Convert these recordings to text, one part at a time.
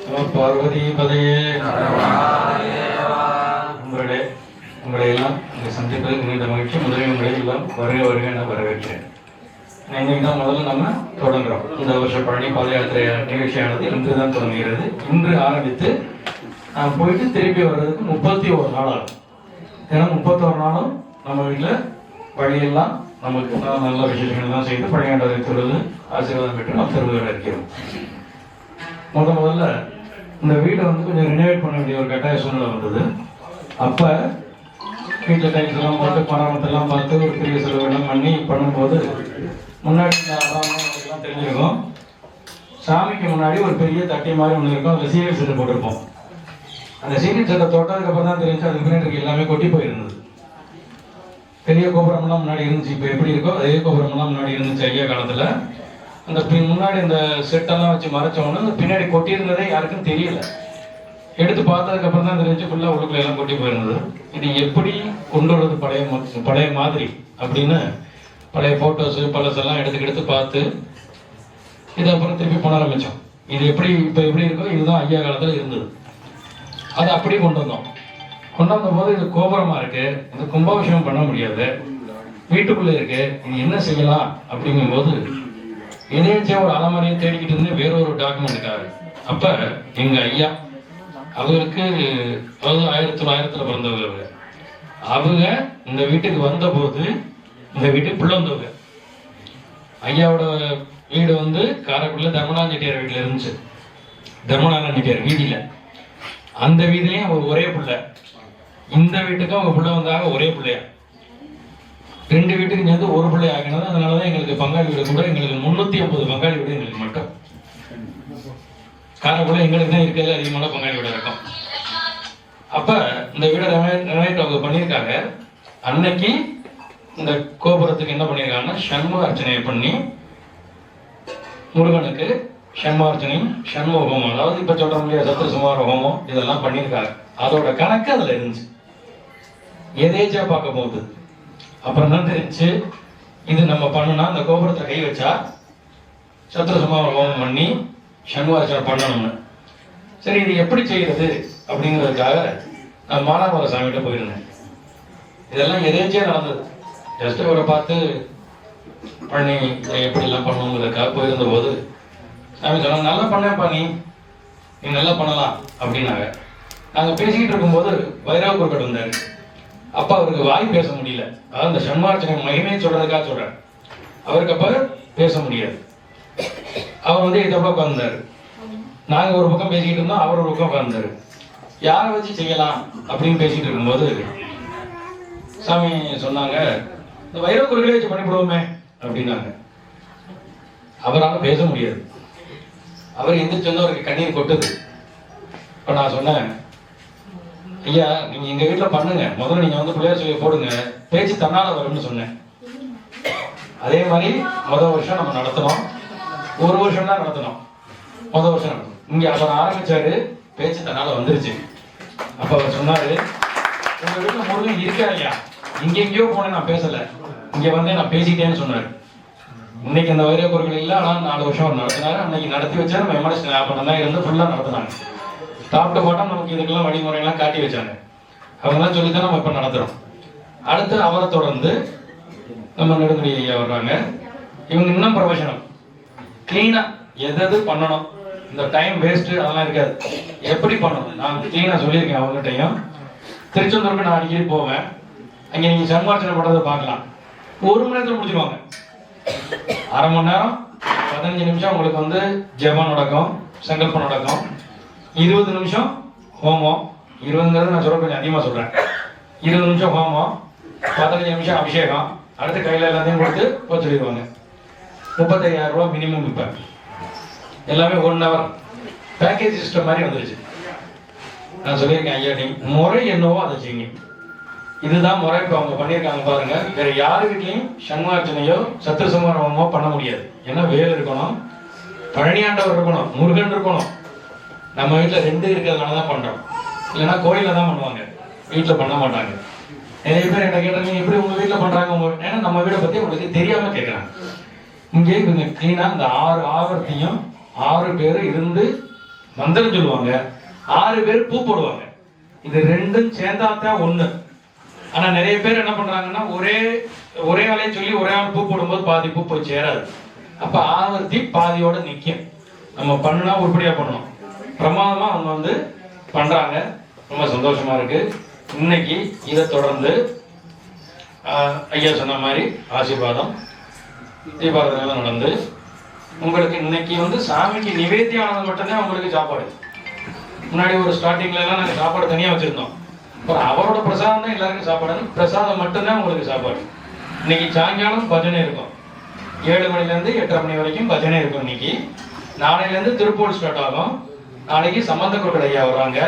பார்வதி பதையே. உங்களே உங்களை எல்லாம் இங்கே சந்திப்பதில் நீண்ட மகிழ்ச்சி. முதலில் உங்களை எல்லாம் வருக வருக என வரவேற்கிறேன். இன்னைக்கு தான் முதல்ல நம்ம தொடங்குறோம். இந்த வருஷம் பழனி பாத யாத்திரை நிகழ்ச்சியானது இன்று தான் தொடங்குகிறது. இன்று ஆரம்பித்து நான் போயிட்டு திருப்பி வர்றதுக்கு 31 நாள் ஆகும். ஏன்னா 31 நாளும் நம்ம வீட்டில் வழியெல்லாம் நமக்கு நல்ல விசேஷங்கள் தான் செய்து பழையாண்டவரை தொழுது ஆசீர்வாதம் பெற்று நாம் திருவிழா இருக்கிறோம். முதல்ல இந்த வீடை வந்து கொஞ்சம் ரினோவேட் பண்ண வேண்டிய ஒரு கட்டாய சூழ்நிலை வந்தது. அப்போ வீட்டில் டைல்ஸ் எல்லாம் போட்டு பராமத்தெல்லாம் பார்த்து ஒரு பெரிய செலவெல்லாம் பண்ணி பண்ணும்போது முன்னாடி இந்த அதெல்லாம் தெரிஞ்சிருக்கும். சாமிக்கு முன்னாடி ஒரு பெரிய தட்டி மாதிரி ஒன்று இருக்கும். அதில் சீரியல் செட்டு போட்டிருப்போம். அந்த சீரியல் செட்டை தொட்டதுக்கப்புறம் தான் தெரிஞ்சு அதுக்கு பின்னாடி எல்லாமே கொட்டி போயிருந்தது. பெரிய கோபுரம்லாம் முன்னாடி இருந்துச்சு. இப்போ எப்படி இருக்கோ அதே கோபுரம்லாம் முன்னாடி இருந்துச்சு ஐயா காலத்தில். அந்த முன்னாடி இந்த செட்டெல்லாம் வச்சு மறைச்சோன்னு அந்த பின்னாடி கொட்டியிருந்ததே யாருக்கும் தெரியல. எடுத்து பார்த்ததுக்கப்புறம் தான் தெரிஞ்சு ஃபுல்லாக உள்ளுக்குள்ள எல்லாம் கொட்டி போயிருந்தது. இது எப்படி கொண்டு வரது பழைய மாதிரி அப்படின்னு பழைய ஃபோட்டோஸு பழசெல்லாம் எடுத்து பார்த்து இது அப்புறம் திருப்பி பண்ண ஆரம்பித்தோம். இது எப்படி இப்போ எப்படி இருக்கோ இதுதான் ஐயா காலத்தில் இருந்தது. அதை அப்படியே கொண்டு வந்தோம். கொண்டு வந்தபோது இது கோபுரமாக இருக்குது, இது கும்பாபிஷேகம் பண்ண முடியாது, வீட்டுக்குள்ளே இருக்குது, இது என்ன செய்யலாம் அப்படிங்கும்போது எதேச்சியா ஒரு அலமாரியை தேடிக்கிட்டு இருந்து வேறொரு டாக்குமெண்ட்டுக்காரு. அப்போ எங்கள் ஐயா அவருக்கு அதாவது 1900 பிறந்தவங்க. அவங்க இந்த வீட்டுக்கு வந்தபோது இந்த வீட்டுக்கு புள்ள வந்தவங்க. ஐயாவோட வீடு வந்து காரைக்குடியில் தர்மநாதன் செட்டியார் வீட்டில் இருந்துச்சு. தர்மநாதன் செட்டியார் வீதியில் அந்த வீதிலையும் அவங்க ஒரே பிள்ளை. இந்த வீட்டுக்கும் அவங்க பிள்ளை வந்தாக ஒரே பிள்ளையா. 2 வீட்டுக்கு சேர்ந்து ஒரு பிள்ளை ஆகினது. அதனாலதான் எங்களுக்கு பங்காளி வீடு கூட எங்களுக்கு 350 பங்காளி வீடு எங்களுக்கு மட்டும். காரைக்குடியில் எங்களுக்கு தான் இருக்கிறதுல அதிகமான பங்காளி வீடு இருக்கும். அப்ப இந்த வீடை ரெனோவேட் அவங்க பண்ணியிருக்காங்க. அன்னைக்கு இந்த கோபுரத்துக்கு என்ன பண்ணியிருக்காங்கன்னா சண்முக அர்ச்சனையை பண்ணி முருகனுக்கு சண்முகார்ச்சனை சண்முக ஹோமம், அதாவது இப்ப சொல்ற முடியாது சத்திர சுமார ஹோமம் இதெல்லாம் பண்ணியிருக்காங்க. அதோட கணக்கு அதுல இருந்துச்சு. எதேச்சா பார்க்க போகுது அப்புறம் தான் தெரிஞ்சு இது நம்ம பண்ணுனா அந்த கோபுரத்தை கை வச்சா சத்திர சுமார ஹோமம் பண்ணி சண்முகார்ச்சனை பண்ணணும்னு. சரி இது எப்படி செய்யறது அப்படிங்கிறதுக்காக நான் மானாமர சாமிகிட்ட போயிருந்தேன். இதெல்லாம் எதேச்சியா நடந்தது. ஜஸ்ட் ஒரு பார்த்து பண்ணி எப்படி எல்லாம் பண்ணணுங்கிறதுக்காக போயிருந்த போது சாமி சொன்னாங்க, நல்லா பண்ணேன்ப்பா, நீ நல்லா பண்ணலாம் அப்படின்னாங்க. நாங்கள் பேசிக்கிட்டு இருக்கும்போது வைரவ குருக்கட் வந்தார். அப்போ அவருக்கு வாய் பேச முடியல. அதாவது இந்த சண்முகார்ச்சனை மகிமையை சொல்றதுக்காக சொல்றேன். அவருக்கு அப்போ பேச முடியாது. அவர் வந்து இந்த பக்கம் உட்கார்ந்தாரு. நாங்கள் ஒரு பக்கம் பேசிக்கிட்டு இருந்தோம், அவர் ஒரு பக்கம் உட்கார்ந்தாரு. யாரை வச்சு செய்யலாம் அப்படின்னு பேசிக்கிட்டு இருக்கும்போது சாமி சொன்னாங்க, இந்த வைரவ குருக்களே வச்சு பண்ணிவிடுவோமே அப்படின்னாங்க. அவரால் பேச முடியாது. அவர் எந்திரிச்சு வந்து அவருக்கு கண்ணீர் கொட்டுது. இப்போ நான் சொன்னேன், ஐயா நீங்க எங்க வீட்டுல பண்ணுங்க, முதல்ல நீங்க வந்து பிள்ளையார் சொல்லி போடுங்க, பேச்சு தன்னால வரும்னு சொன்னேன். அதே மாதிரி முதல் வருஷம் நம்ம நடத்தணும். ஒரு வருஷம் தான் நடத்தணும். முதல் வருஷம் நடத்தணும். இங்க அவர் ஆரம்பிச்சாரு, பேச்சு தன்னால வந்துருச்சு. அப்ப அவர் சொன்னாரு, உங்க வீட்டுல முருகன் இருக்கா ஐயா, இங்க எங்கேயோ போனேன், நான் பேசல, இங்க வந்து நான் பேசிட்டேன்னு சொன்னாரு. இன்னைக்கு அந்த வைரவ குருக்கள் இல்லை, ஆனால் 4 வருஷம் அவர் நடத்தினாரு. அன்னைக்கு நடத்தி வச்சா நம்ம எம்எல்ஏ ஞாபகம் தான் இருந்து ஃபுல்லாக நடத்தினாங்க. டாப் டு பாட்டம் நமக்கு இதுக்கெல்லாம் வழிமுறைகள்லாம் காட்டி வச்சாங்க. அவங்கெல்லாம் சொல்லித்தான் நம்ம இப்போ நடத்துகிறோம். அடுத்து அவரை தொடர்ந்து நம்ம நெடுங்குடி ஐயா வர்றாங்க. இவங்க இன்னும் ப்ரொஃபஷனல். கிளீனாக எது பண்ணணும், இந்த டைம் வேஸ்ட்டு அதெல்லாம் இருக்காது. எப்படி பண்ணணும் நான் கிளீனாக சொல்லியிருக்கேன். அவங்ககிட்டையும் திருச்செந்தூருக்கு நான் அடிக்கடி போவேன். அங்கே நீங்கள் சண்முகார்ச்சனை பண்ணுறதை பார்க்கலாம். 1 மணி நேரத்தில் முடிச்சிருவாங்க. அரை மணி நேரம் 15 நிமிஷம் உங்களுக்கு வந்து ஜெபம் நடக்கும், சங்கல்பம் நடக்கும். 20 நிமிஷம் ஹோமம். 20ங்கிறது நான் சொல்ல கொஞ்சம் அதிகமாக சொல்கிறேன். 20 நிமிஷம் ஹோமம், 15 நிமிஷம் அபிஷேகம். அடுத்து கையில் எல்லாத்தையும் கொடுத்து போக சொல்லிடுவாங்க. 35,000 ரூபா மினிமம். இப்போ எல்லாமே 1 ஹவர் பேக்கேஜ் சிஸ்டம் மாதிரி வந்துருச்சு. நான் சொல்லியிருக்கேன், ஐயா நீ முறை என்னவோ அதை செய்யுங்க. இதுதான் முறை. இப்போ அவங்க பண்ணியிருக்காங்க பாருங்க. வேற யாரு வீட்லையும் சண்முகார்ச்சனையோ சத்திர சுமார ஹோமமோ பண்ண முடியாது. ஏன்னா வேல் இருக்கணும், பழனியாண்டவர் இருக்கணும், முருகன் இருக்கணும். நம்ம வீட்டில் 2 இருக்கிறதுனால தான் பண்றோம். இல்லைன்னா கோயிலில் தான் பண்ணுவாங்க, வீட்டில் பண்ண மாட்டாங்க. நிறைய பேர் என்ன கேட்டாங்க, எப்படி உங்க வீட்டில் பண்றாங்க? ஏன்னா நம்ம வீடை பத்தி உங்களுக்கு தெரியாம கேட்கறாங்க. இங்கே இவங்க கிளீனா இந்த 6 ஆவர்த்தியும் 6 பேர் இருந்து மந்திரம் சொல்லுவாங்க, 6 பேர் பூ போடுவாங்க. இது ரெண்டும் சேர்ந்தாத்தான் ஒண்ணு. ஆனா நிறைய பேர் என்ன பண்றாங்கன்னா ஒரே ஆளையே சொல்லி ஒரே ஆள் பூ போடும்போது பாதி பூ போய் சேராது. அப்ப ஆவர்த்தி பாதியோட நிக்கும். நம்ம பண்ணா உருப்படியா பண்ணணும். பிரமாதமா அவங்க பண்றாங்க. ரொம்ப சந்தோஷமா இருக்கு. இன்னைக்கு இதை தொடர்ந்து ஐயா சொன்ன மாதிரி ஆசீர்வாதம் தீபாராதனை நடந்து உங்களுக்கு இன்னைக்கு சாமிக்கு நிவேத்தியானது மட்டும்தான் உங்களுக்கு சாப்பாடு. முன்னாடி ஒரு ஸ்டார்டிங்ல எல்லாம் நாங்கள் சாப்பாடு தனியா வச்சிருந்தோம். அப்புறம் அவரோட பிரசாதம் தான் எல்லாருக்கும் சாப்பாடு. பிரசாதம் மட்டும்தான் உங்களுக்கு சாப்பாடு. இன்னைக்கு சாயங்காலம் பஜனை இருக்கும். 7 மணிலேருந்து 8:30 மணி வரைக்கும் பஜனை இருக்கும். இன்னைக்கு நாளையிலேருந்து திருப்பூர் ஸ்டார்ட் ஆகும். நாளைக்கு சம்பந்த குருக்கள் ஐயா வர்றாங்க.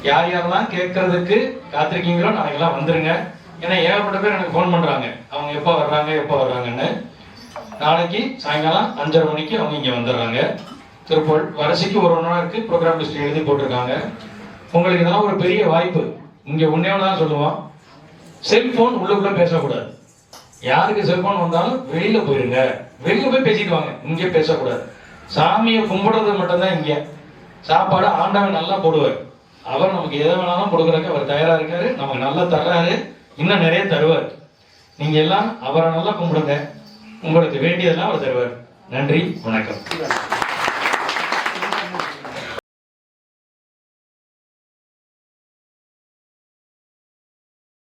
யார் யாரெல்லாம் கேட்கறதுக்கு காத்திருக்கீங்களோ நாளைக்கெல்லாம் வந்துருங்க. ஏன்னா ஏகப்பட்ட பேர் எனக்கு ஃபோன் பண்றாங்க, அவங்க எப்போ வர்றாங்கன்னு. நாளைக்கு சாயங்காலம் 5:30 மணிக்கு அவங்க இங்க வந்துடுறாங்க. திருப்பூர் வரிசைக்கு 1 மணி நேரம் இருக்கு. ப்ரோக்ராம் லிஸ்ட் எழுதி போட்டிருக்காங்க. உங்களுக்கு இதெல்லாம் ஒரு பெரிய வாய்ப்பு. இங்க ஒன்னே தான் சொல்லுவோம், செல்போன் உள்ளுக்குள்ள பேசக்கூடாது. யாருக்கு செல்போன் வந்தாலும் வெளியில போயிருங்க. வெளியில போய் பேசிட்டு வாங்க, இங்கே பேசக்கூடாது. சாமியை கும்பிடுறது மட்டும்தான் இங்க. சாப்பாடு ஆண்டவன் நல்லா போடுவார். அவர் நமக்கு எதை வேணாலும் கொடுக்குறதுக்கு அவர் தயாரா இருக்காரு. நமக்கு நல்லா தர்றாரு, இன்னும் நிறைய தருவார். நீங்க எல்லாம் அவரை நல்லா கும்பிடுங்க. உங்களுக்கு வேண்டியதெல்லாம் அவர் தருவார். நன்றி, வணக்கம்.